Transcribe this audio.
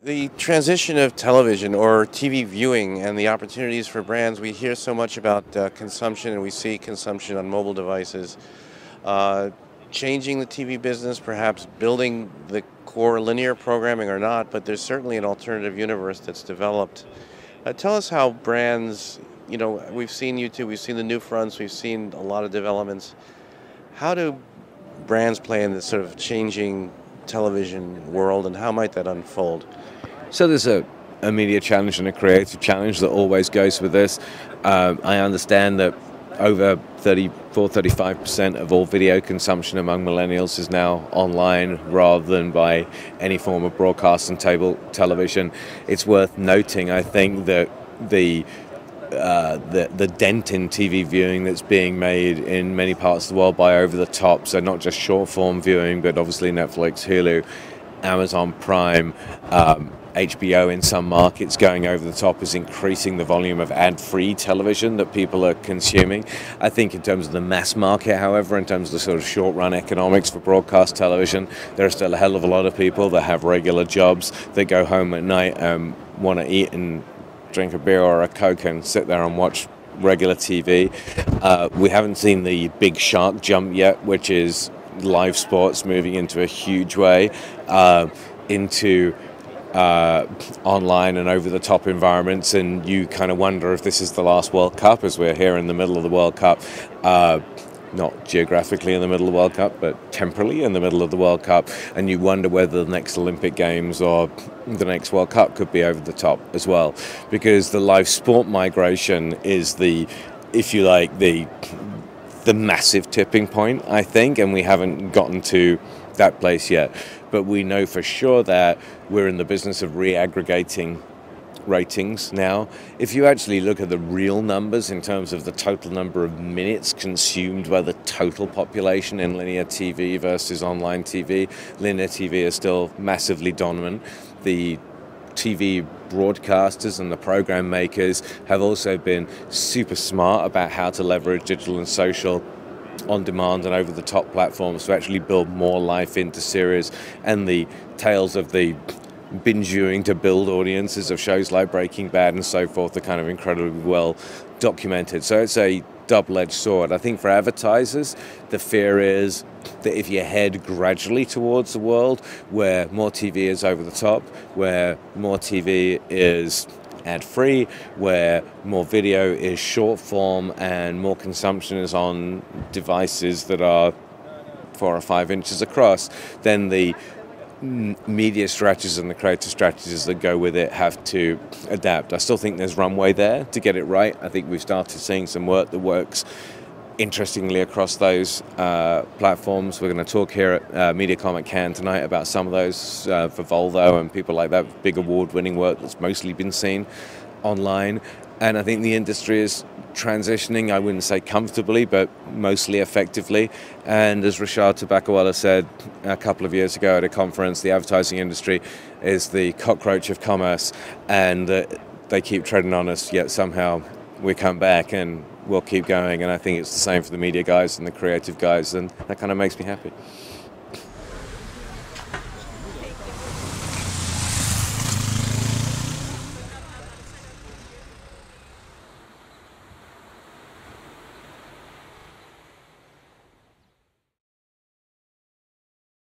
The transition of television or TV viewing and the opportunities for brands, we hear so much about consumption, and we see consumption on mobile devices. Uh, Changing the TV business, perhaps building the core linear programming or not, but there's certainly an alternative universe that's developed. Tell us how brands, we've seen YouTube, we've seen the new fronts, we've seen a lot of developments. How do brands play in this sort of changing television world, and how might that unfold? So there's a media challenge and a creative challenge that always goes with this. I understand that over 35% of all video consumption among millennials is now online rather than by any form of broadcast and television. It's worth noting, I think, that the dent in TV viewing that's being made in many parts of the world by over-the-top, so not just short-form viewing, but obviously Netflix, Hulu, Amazon Prime, HBO in some markets going over the top is increasing the volume of ad-free television that people are consuming. I think in terms of the mass market, however, in terms of the sort of short-run economics for broadcast television, there are still a hell of a lot of people that have regular jobs that go home at night and want to eat and drink a beer or a Coke and sit there and watch regular TV. We haven't seen the big shark jump yet, which is live sports moving into a huge way into online and over-the-top environments, and you kind of wonder if this is the last World Cup, as we're here in the middle of the World Cup, not geographically in the middle of the World Cup, but temporally in the middle of the World Cup, and you wonder whether the next Olympic Games or the next World Cup could be over the top as well, because the live sport migration is if you like, the massive tipping point, I think, and we haven't gotten to that place yet. But we know for sure that we're in the business of reaggregating ratings now. If you actually look at the real numbers in terms of the total number of minutes consumed by the total population in linear TV versus online TV, linear TV is still massively dominant. The TV broadcasters and the program makers have also been super smart about how to leverage digital and social on-demand and over-the-top platforms to actually build more life into series, and the tales of the binge-viewing to build audiences of shows like Breaking Bad and so forth are kind of incredibly well documented. So it's a double-edged sword. I think for advertisers, the fear is that if you head gradually towards a world where more TV is over the top, where more TV is ad-free, where more video is short form and more consumption is on devices that are 4 or 5 inches across, then the media strategies and the creative strategies that go with it have to adapt. I still think there's runway there to get it right. I think we've started seeing some work that works interestingly across those platforms. We're going to talk here at MediaCom at Cannes tonight about some of those for Volvo and people like that, big award-winning work that's mostly been seen online. And I think the industry is transitioning, I wouldn't say comfortably, but mostly effectively. And as Rashad Tabakawala said a couple of years ago at a conference, the advertising industry is the cockroach of commerce, and they keep treading on us, yet somehow we come back and we'll keep going. And I think it's the same for the media guys and the creative guys, and that kind of makes me happy.